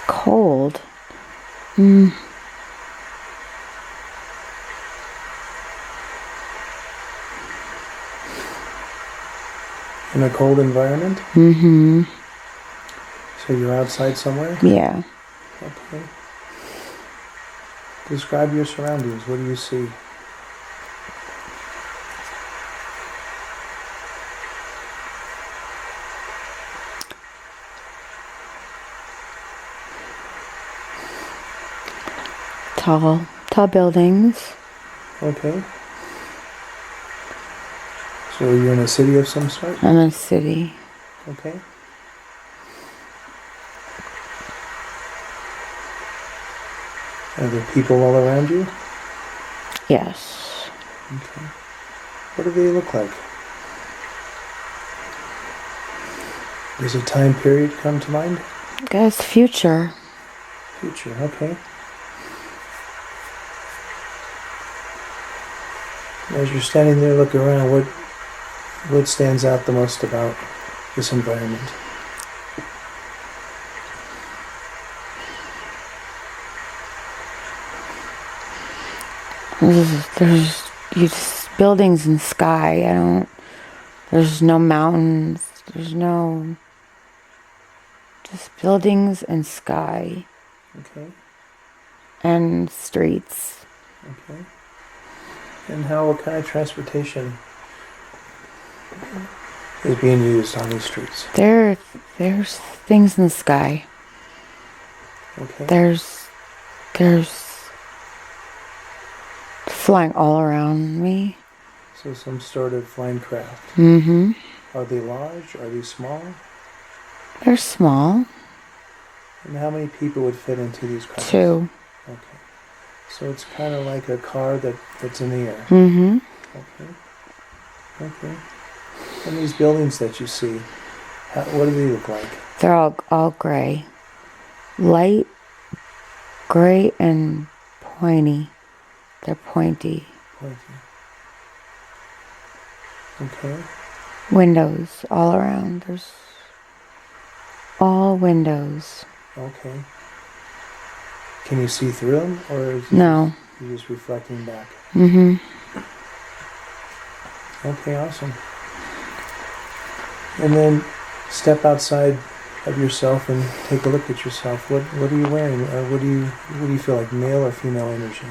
Cold. In a cold environment? Mm-hmm. So you're outside somewhere? Yeah. Okay. Describe your surroundings. What do you see? Tall buildings. Okay. So you're in a city of some sort? I'm in a city. Okay. Are there people all around you? Yes. Okay. What do they look like? Does a time period come to mind? Guess future. Future, okay. As you're standing there looking around, what stands out the most about this environment? There's buildings and sky. There's no mountains. There's no, just buildings and sky. Okay. And streets. Okay. And what kind of transportation is being used on these streets? There's things in the sky. Okay. There's flying all around me. So some sort of flying craft. Mm-hmm. Are they large? Are they small? They're small. And how many people would fit into these cars? 2. Okay. So it's kind of like a car that's in the air. Mm-hmm. Okay. Okay. And these buildings that you see, what do they look like? They're all gray. Light gray and pointy. They're pointy. Pointy. Okay. Windows all around. There's all windows. Okay. Can you see through them, or is it No. you're just reflecting back? Mm-hmm. Okay, awesome. And then step outside of yourself and take a look at yourself. What are you wearing? What do you feel like, male or female energy?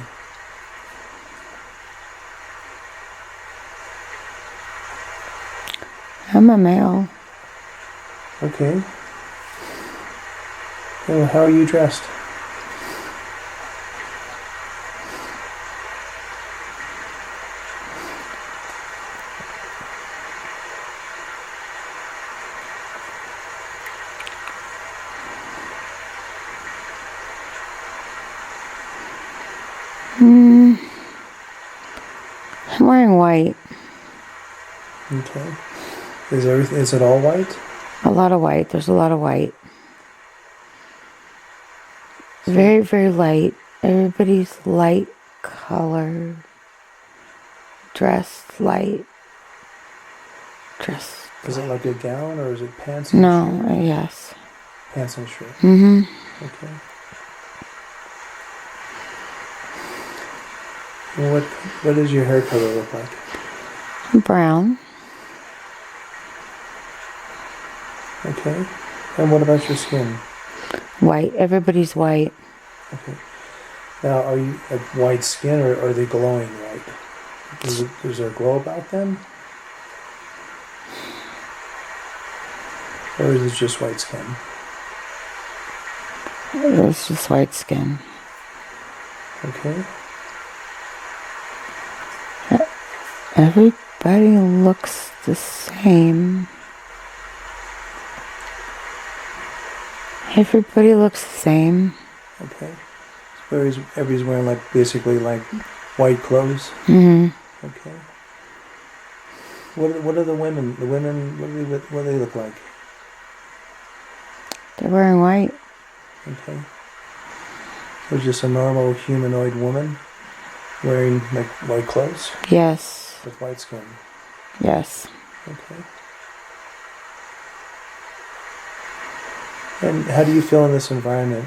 I'm a male. Okay. Well, how are you dressed? I'm wearing white. Okay. Is it all white? A lot of white. There's a lot of white. Very, very light. Everybody's light color. Dressed light. Dressed. Is it like a gown or is it pants? No, yes. Pants and shirt. Mm-hmm. Okay. And what does your hair color look like? Brown. Okay. And what about your skin? White. Everybody's white. Okay. Now, are you like white skin or are they glowing white? Is there a glow about them? Or is it just white skin? It's just white skin. Okay. Everybody looks the same. Everybody looks the same. Okay. So everybody's wearing basically white clothes? Mm-hmm. Okay. What are the women? The women, what do they look like? They're wearing white. Okay. So just a normal humanoid woman wearing white clothes? Yes. With white skin? Yes. Okay. And how do you feel in this environment?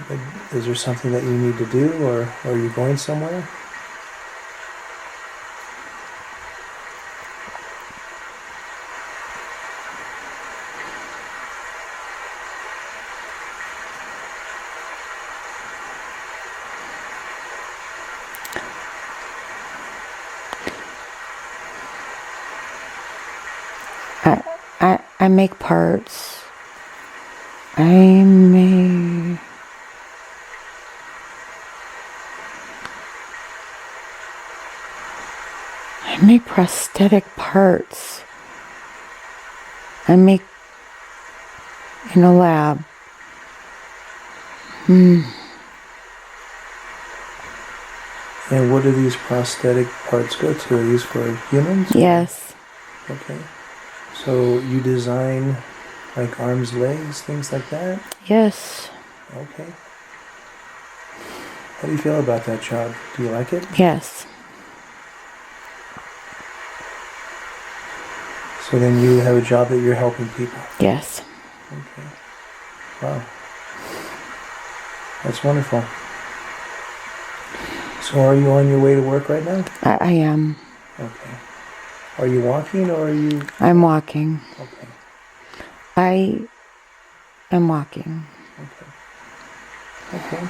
Is there something that you need to do, or are you going somewhere? I make parts. I make prosthetic parts. I make in a lab. And what do these prosthetic parts go to? Are these for humans? Yes. Okay. So you design like arms, legs, things like that? Yes. Okay. How do you feel about that job? Do you like it? Yes. So then you have a job that you're helping people? Yes. Okay. Wow. That's wonderful. So are you on your way to work right now? I am. Okay. Are you walking or are you... I'm walking. Okay. I am walking. Okay. Okay.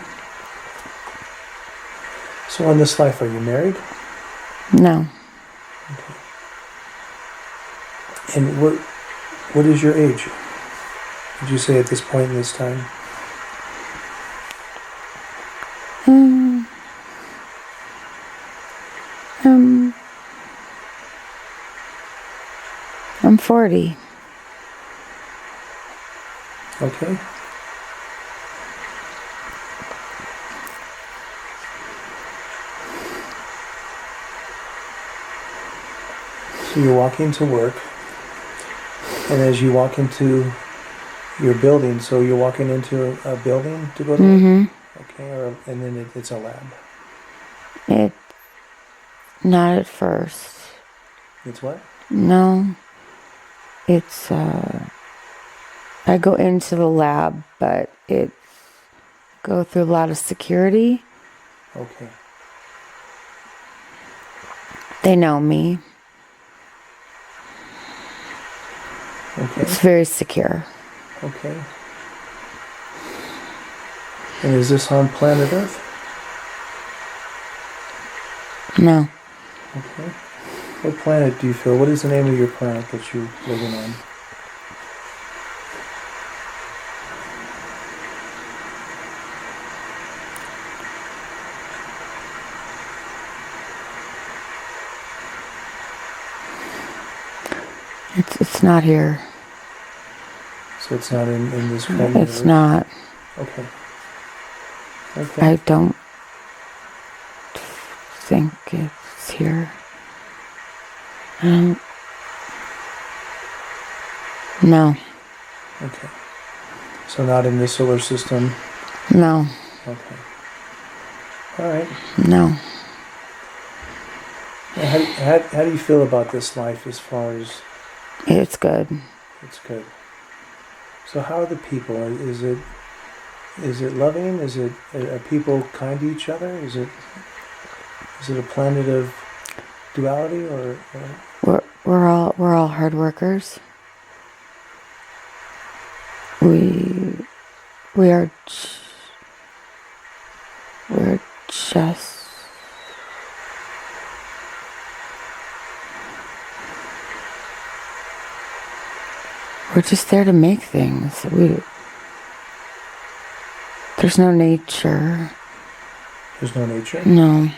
So in this life, are you married? No. Okay. And what is your age? Would you say at this point in this time? I'm 40. Okay. So you're walking to work, and as you walk into your building, so you're walking into a building to go to work? Okay, and then it's a lab. It not at first. It's what? No. It's I go into the lab, but it go through a lot of security. Okay. They know me. Okay. It's very secure. Okay. And is this on planet Earth? No. Okay. What planet do you feel? What is the name of your planet that you're living on? It's not here. So it's not in this current universe? It's not. Okay. Okay. I don't think it's here. No. Okay. So not in the solar system? No. Okay. All right. No. How do you feel about this life as far as... It's good. It's good. So how are the people? Is it loving? Are people kind to each other? Is it a planet of duality or... We're all hard workers. We're just we're just there to make things. There's no nature. There's no nature? No.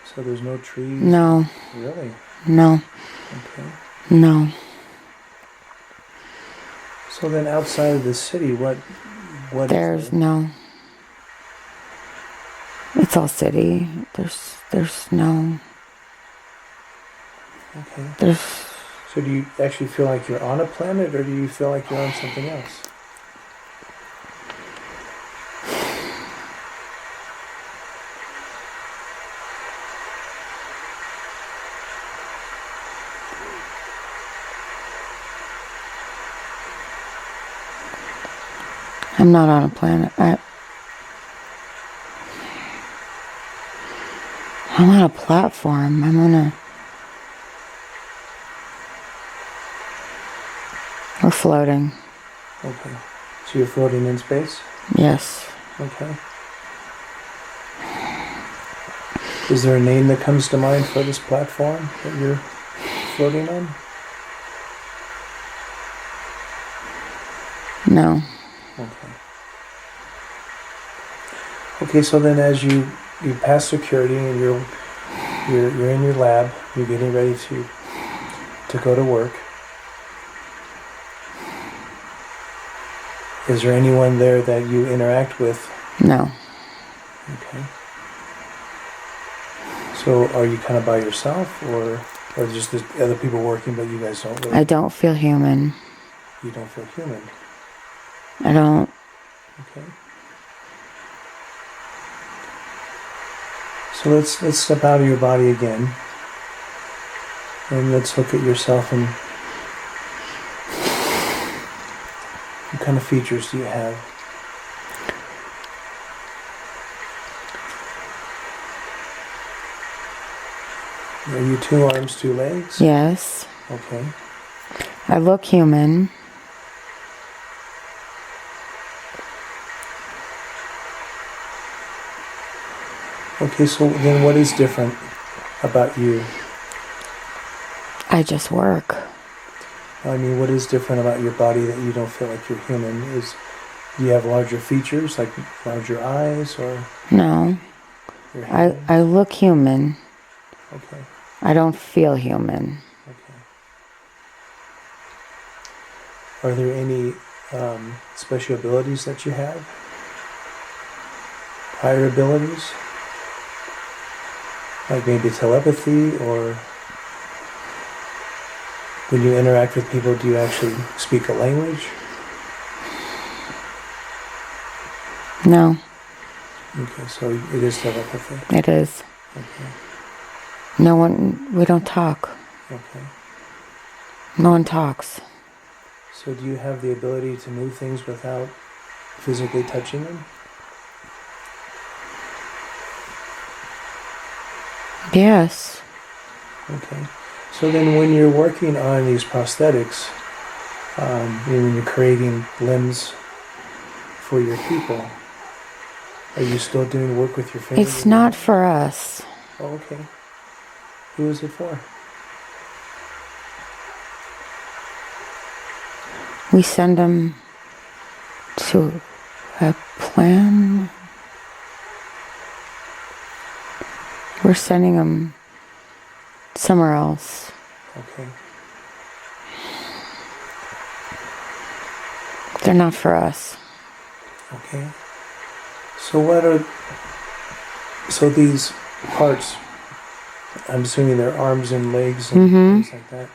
So there's no trees? No. Really? No. Okay. No. So then outside of the city, what There's is there? no. It's all city. There's no. Okay. There's. So do you actually feel like you're on a planet, or do you feel like you're on something else? I'm not on a planet. I'm on a platform. We're floating. Okay. So you're floating in space? Yes. Okay. Is there a name that comes to mind for this platform that you're floating on? No. Okay. Okay, so then as you pass security and you're in your lab, you're getting ready to go to work. Is there anyone there that you interact with? No. Okay. So are you kind of by yourself, or just the other people working, but you guys don't really? I don't feel human. You don't feel human. I don't. Okay. So let's step out of your body again, and let's look at yourself and what kind of features do you have? Are you 2 arms, 2 legs? Yes. Okay. I look human. Okay, so then what is different about you? I just work. I mean, what is different about your body that you don't feel like you're human? Do you have larger features, like larger eyes, or No. your hands? I look human. Okay. I don't feel human. Okay. Are there any special abilities that you have? Higher abilities? Like maybe telepathy, or when you interact with people, do you actually speak a language? No. Okay, so it is telepathy. It is. Okay. We don't talk. Okay. No one talks. So do you have the ability to move things without physically touching them? Yes. Okay. So then when you're working on these prosthetics, when you're creating limbs for your people, are you still doing work with your fingers? It's not for us. Oh, okay. Who is it for? We send them to a plan. We're sending them somewhere else. Okay. They're not for us. Okay. So these parts, I'm assuming they're arms and legs and things like that.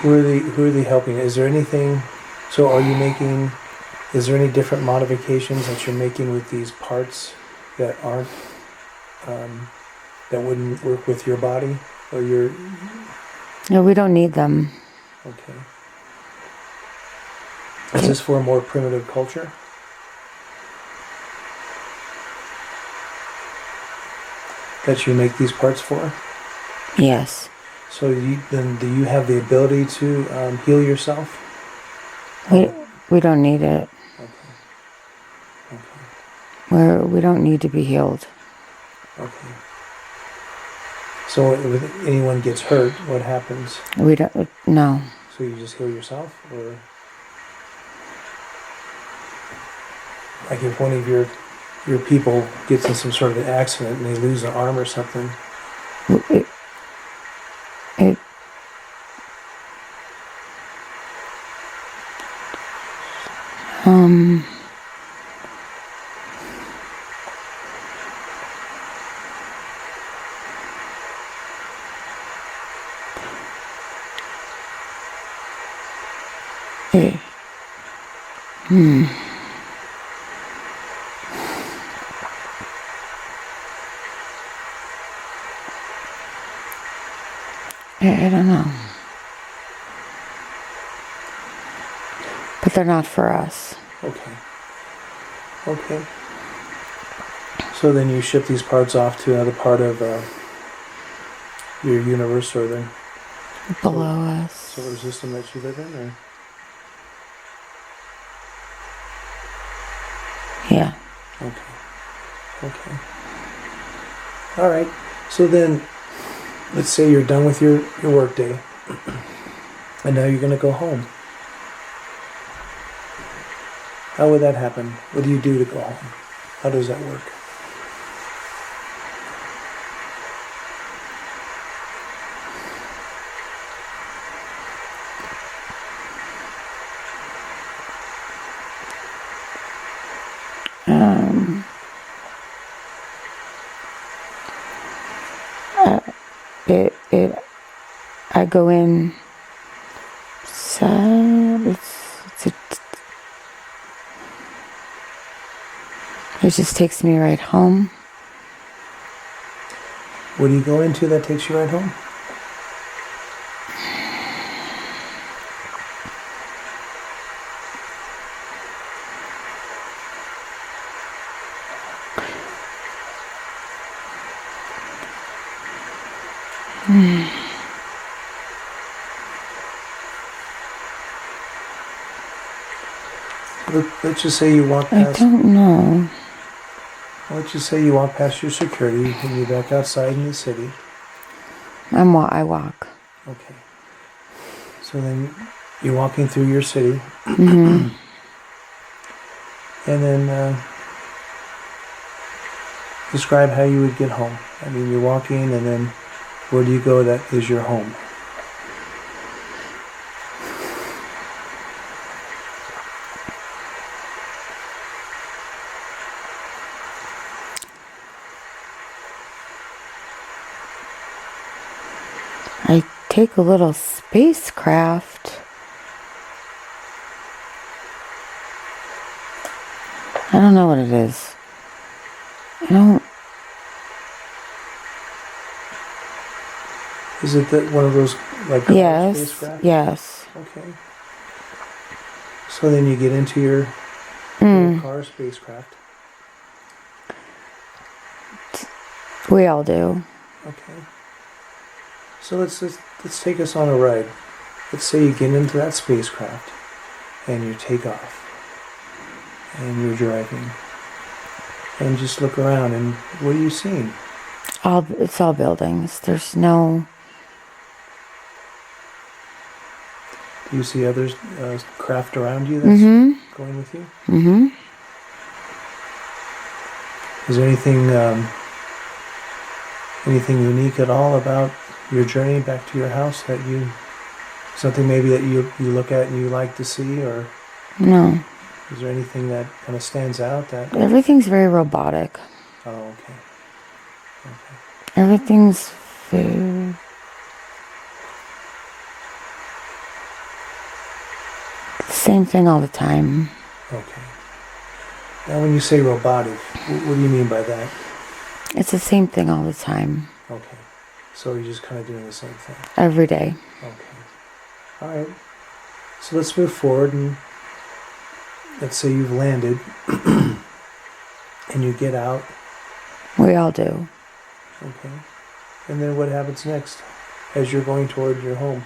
Who are they helping? Is there anything? So is there any different modifications that you're making with these parts that aren't that wouldn't work with your body or your? No, we don't need them. Okay. Is this for a more primitive culture? That you make these parts for? Yes. So do you have the ability to heal yourself? We don't need it. Okay. Okay. We don't need to be healed. Okay. So if anyone gets hurt, what happens? We don't. No. So you just heal yourself, or like if one of your people gets in some sort of an accident and they lose an arm or something? It it I don't know. but they're not for us. Okay. Okay. So then you ship these parts off to another part of your universe or the Below us. solar system that you live in, or? Yeah. Okay. Okay. All right. So then, let's say you're done with your work day, and now you're going to go home. How would that happen? What do you do to go home? How does that work? I go in sad. It just takes me right home. What do you go into that takes you right home? Let's just say you walk I past. don't know. Let's just say you walk past your security and you're back outside in the city. I walk. Okay. So then you're walking through your city. Mm-hmm. And then describe how you would get home. I mean, you're walking and then where do you go that is your home? I take a little spacecraft. I don't know what it is. I don't. Is it that one of those like car Yes. spacecraft? Yes. Okay. So then you get into your little car spacecraft. We all do. Okay. So let's take us on a ride. Let's say you get into that spacecraft and you take off and you're driving and just look around and what are you seeing? It's all buildings. There's no. Do you see others craft around you that's going with you? Mm-hmm. Is there anything unique at all about your journey back to your house that something maybe that you look at and you like to see, or No. is there anything that kind of stands out that? Everything's very robotic. Oh, okay. Everything's very. Same thing all the time. Okay. Now, when you say robotic, what do you mean by that? It's the same thing all the time. Okay. So you're just kind of doing the same thing. Every day. Okay. All right. So let's move forward and let's say you've landed and you get out. We all do. Okay. And then what happens next as you're going toward your home?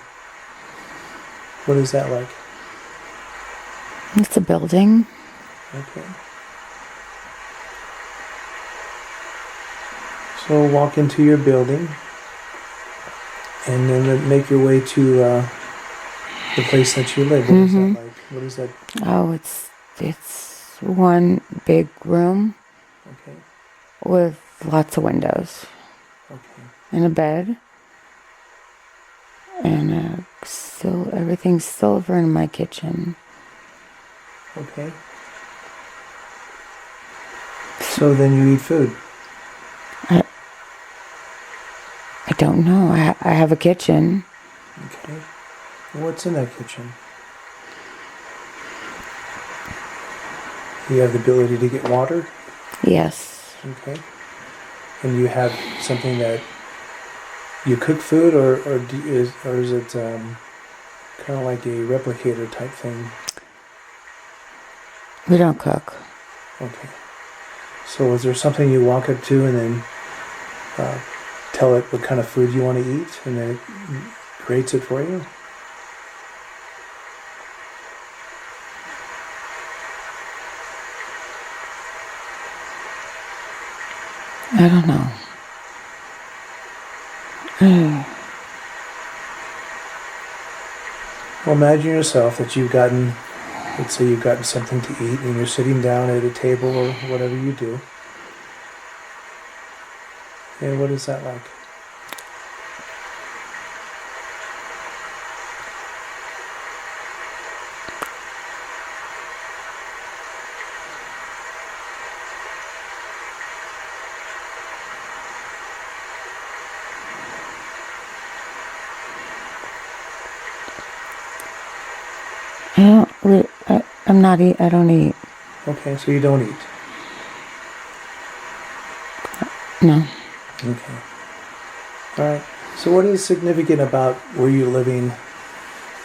What is that like? It's a building. Okay. So walk into your building and then make your way to the place that you live. What is that like? What is that? Oh, it's one big room Okay. with lots of windows Okay. and a bed, and everything's silver in my kitchen. Okay. So then you eat food. I don't know. I have a kitchen. Okay. What's in that kitchen? You have the ability to get water. Yes. Okay. And you have something that you cook food, or is it kind of like a replicator type thing? We don't cook. Okay. So is there something you walk up to and then tell it what kind of food you want to eat, and then it creates it for you? I don't know. Well, imagine yourself that let's say you've gotten something to eat and you're sitting down at a table or whatever you do. And what is that like? I don't eat. Okay, so you don't eat. No. Okay. All right. So what is significant about where you're living?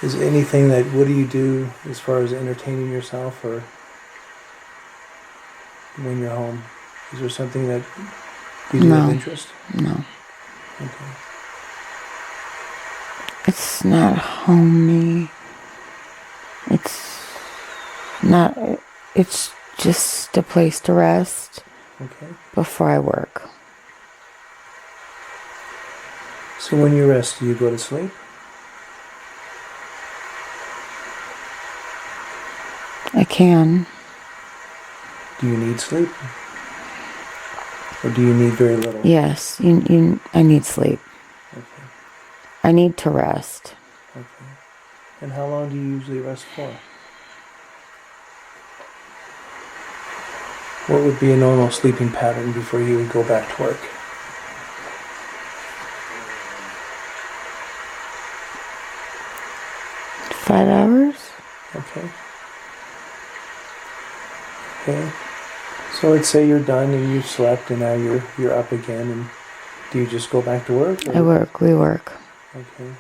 Is anything what do you do as far as entertaining yourself or when you're home? Is there something that you do of interest? No. Okay. It's not homey. It's just a place to rest Okay. before I work. So when you rest, do you go to sleep? I can. Do you need sleep? Or do you need very little? Yes, I need sleep. Okay. I need to rest. Okay. And how long do you usually rest for? What would be a normal sleeping pattern before you would go back to work? Five hours? Okay. Okay. So let's say you're done and you've slept and now you're up again, and do you just go back to work? Or? We work. Okay.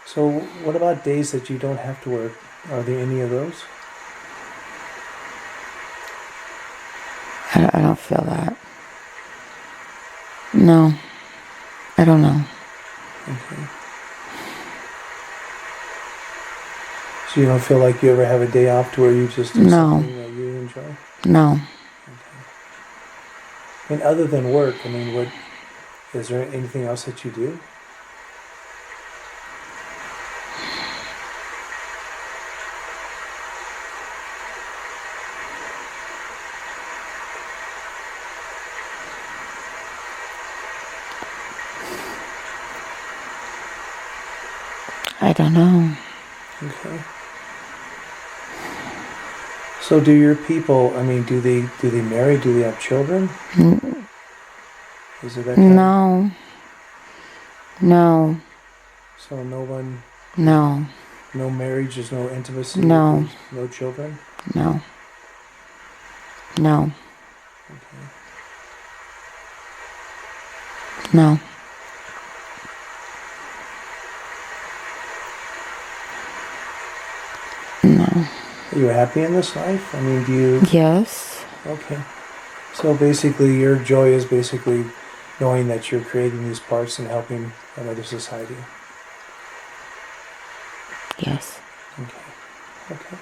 So what about days that you don't have to work? Are there any of those? I don't feel that. No. I don't know. Okay. So you don't feel like you ever have a day off to where you just do something that you enjoy? No. Okay. And other than work, I mean, is there anything else that you do? I don't know. Okay. So do your people, I mean, do they marry? Do they have children? Is it that kind? No. No. So no one, No. no marriage, there's no intimacy, No. there's no children? No. No. Okay. No. No. Are you happy in this life? I mean, do you... Yes. Okay. So basically your joy is basically knowing that you're creating these parts and helping another society. Yes. Okay. Okay.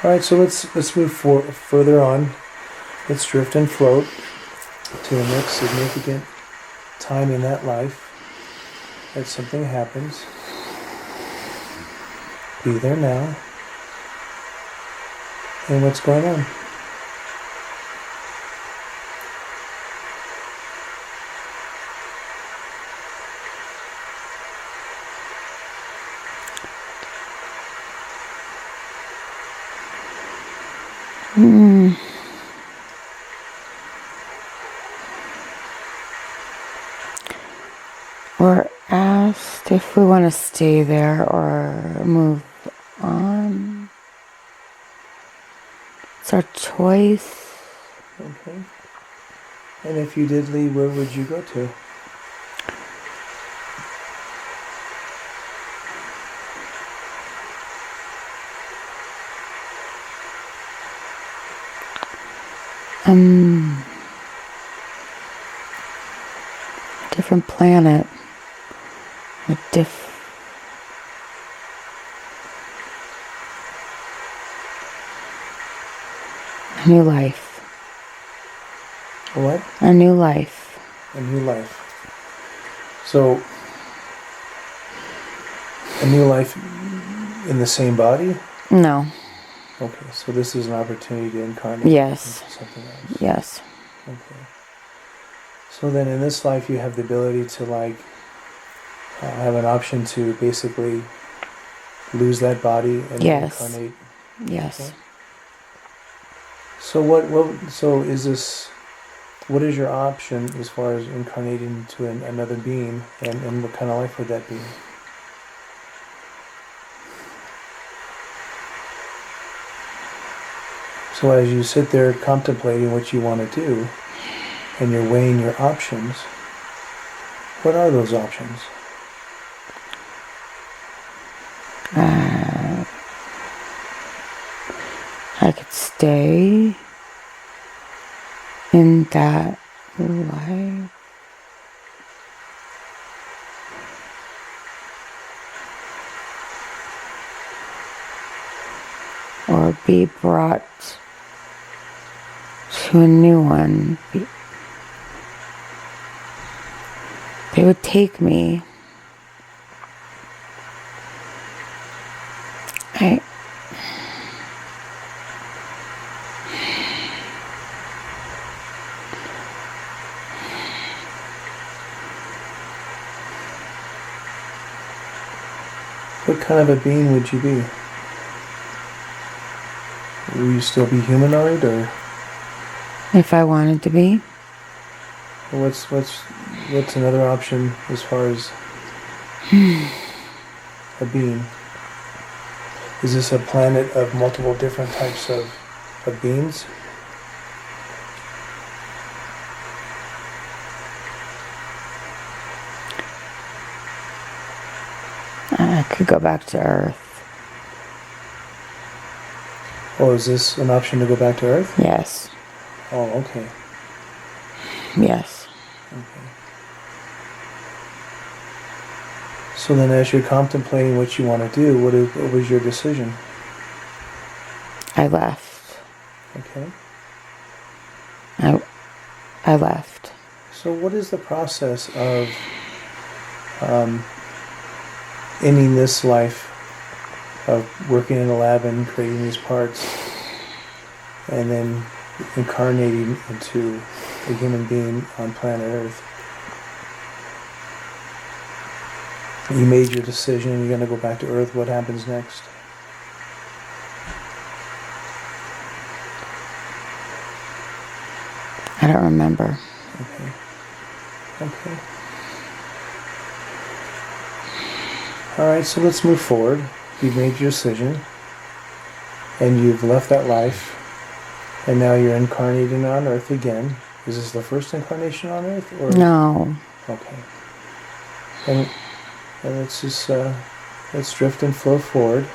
All right, so let's move further on. Let's drift and float to the next significant time in that life that something happens. Be there now. And what's going on? We're asked if we want to stay there or move on. It's our choice. Okay. And if you did leave, where would you go to? different planet. A new life. A what? A new life. A new life. So, a new life in the same body? No. Okay, so this is an opportunity to incarnate Yes. into something else. Yes. Okay. So then in this life you have the ability to have an option to basically lose that body and Yes. incarnate. Yes. Okay. So what is your option as far as incarnating into another being, and what kind of life would that be? So as you sit there contemplating what you want to do, and you're weighing your options, what are those options? I could stay in that life. Or be brought to a new one. They would take me. What kind of a being would you be? Will you still be humanoid, or If I wanted to be. what's another option as far as a being? Is this a planet of multiple different types of beings? I could go back to Earth. Oh, is this an option to go back to Earth? Yes. Oh, okay. Yes. Okay. So then as you're contemplating what you want to do, what was your decision? I left. Okay. I left. So what is the process of ending this life of working in a lab and creating these parts, and then incarnating into a human being on planet Earth? You made your decision, you're going to go back to Earth. What happens next? I don't remember. Okay. Okay. Alright, so let's move forward. You've made your decision, and you've left that life, and now you're incarnating on Earth again. Is this the first incarnation on Earth? Or? No. Okay. And let's just, let's drift and flow forward.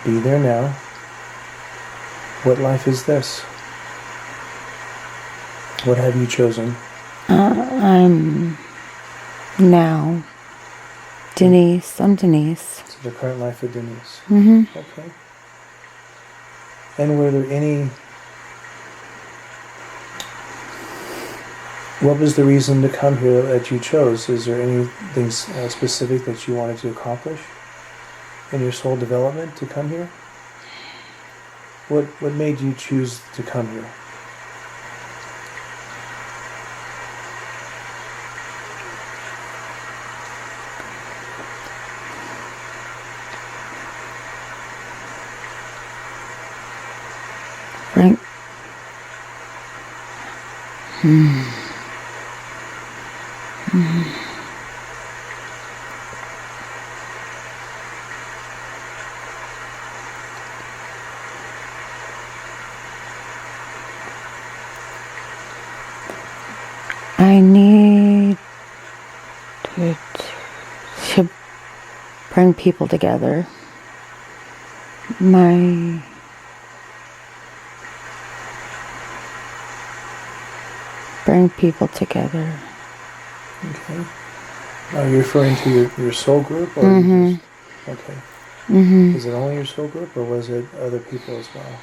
Be there now. What life is this? What have you chosen? I'm now Denise. I'm Denise. So the current life of Denise. Mm-hmm. Okay. And were there any... What was the reason to come here that you chose? Is there anything specific that you wanted to accomplish in your soul development to come here? What made you choose to come here? Frank. I need to bring people together. bring people together. Okay. Are you referring to your soul group, or you just, okay? Is it only your soul group, or was it other people as well?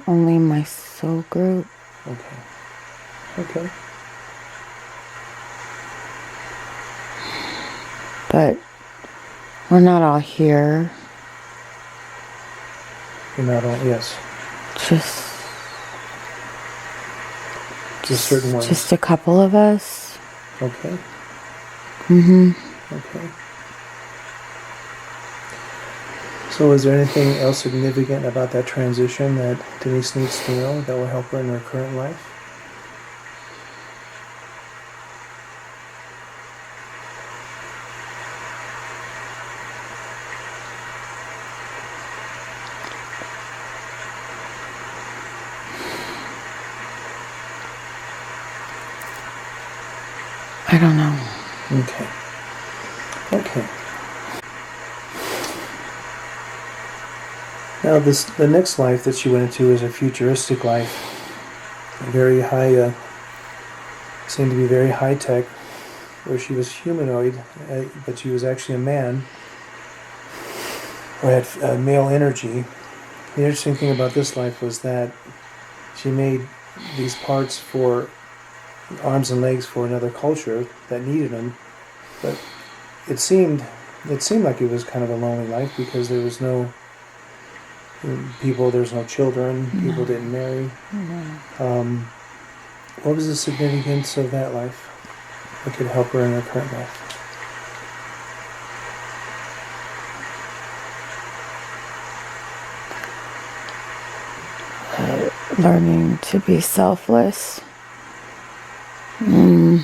Only my soul group. Okay. Okay. But we're not all here. You're not all, yes. Just certain ones. Just a couple of us. Okay. Mm-hmm. Okay. So is there anything else significant about that transition that Denise needs to know that will help her in her current life? I don't know. Okay. Okay. Now the next life that she went into is a futuristic life. Very high, seemed to be very high tech, where she was humanoid, but she was actually a man, or had male energy. The interesting thing about this life was that she made these parts for arms and legs for another culture that needed them, but it seemed like it was kind of a lonely life because there was no people, there's no children, people didn't marry. What was the significance of that life that could help her in her current life? Learning to be selfless. To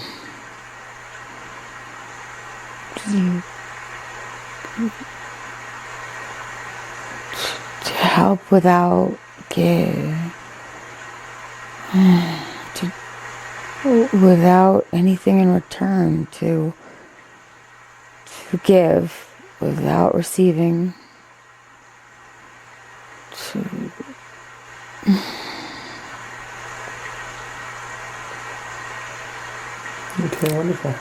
help without give. Without anything in return. To give without receiving. Okay, wonderful.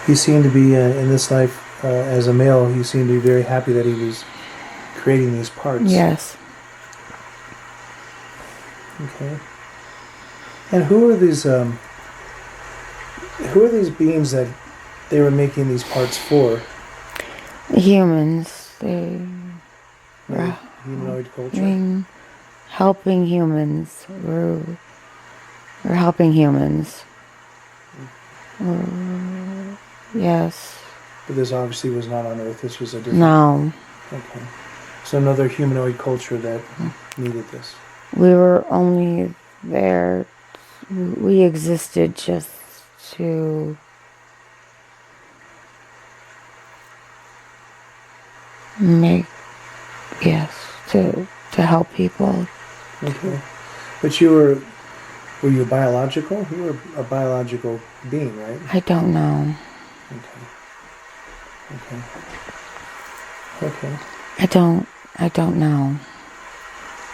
He seemed to be, in this life, as a male, he seemed to be very happy that he was creating these parts. Yes. Okay. And who are these beings that they were making these parts for? Humans. They were humanoid culture? helping humans. We're helping humans. Yes. But this obviously was not on Earth. This was a different... No. Okay. So another humanoid culture that needed this. We were only there. We existed just to make, yes, to help people. Okay. But were you biological? You were a biological being, right? I don't know. Okay. Okay. I don't know.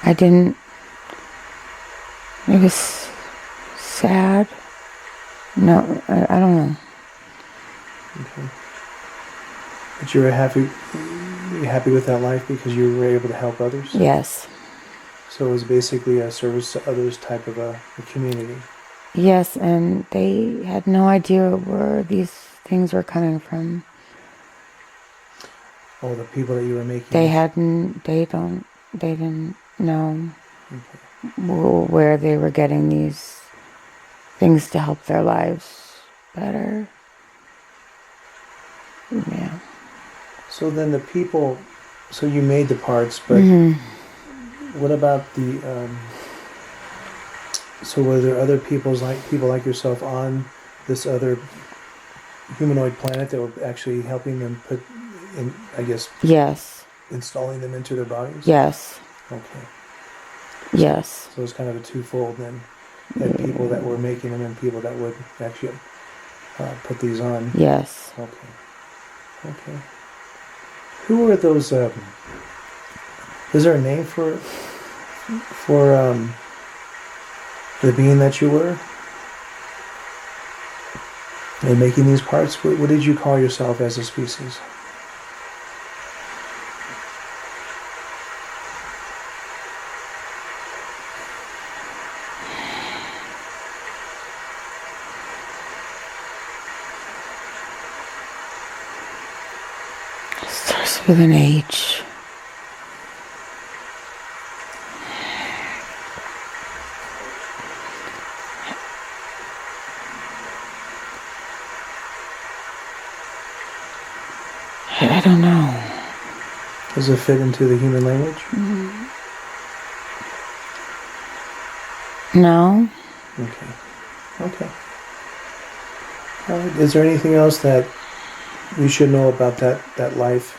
I didn't. It was sad. No, I don't know. Okay. But you were happy with that life because you were able to help others? Yes. So it was basically a service to others type of a community. Yes, and they had no idea where these things were coming from. Oh, the people that you were making. They didn't know where they were getting these things to help their lives better. Yeah. So then the people, so you made the parts, but what about the, so were there other people like yourself on this other humanoid planet that were actually helping them put in, I guess, Yes. installing them into their bodies? Yes. Okay. Yes. So it's kind of a twofold then. You had people that were making them and people that would actually put these on. Yes. Okay. Who are those? Is there a name for the being that you were? And making these parts, what did you call yourself as a species? Starts with an H. I don't know. Does it fit into the human language? No. Okay. Okay. Is there anything else that we should know about that life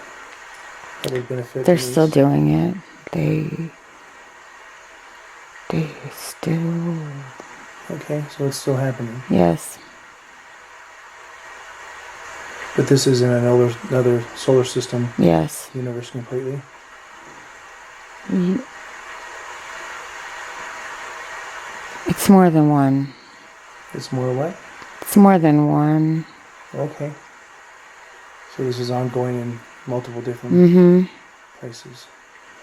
that would benefit? They're still doing it. They still... Okay, so it's still happening. Yes. But this is in another solar system. Yes. Universe completely. It's more than one. It's more what? It's more than one. Okay. So this is ongoing in multiple different places.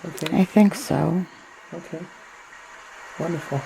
Okay. I think so. Okay. Wonderful.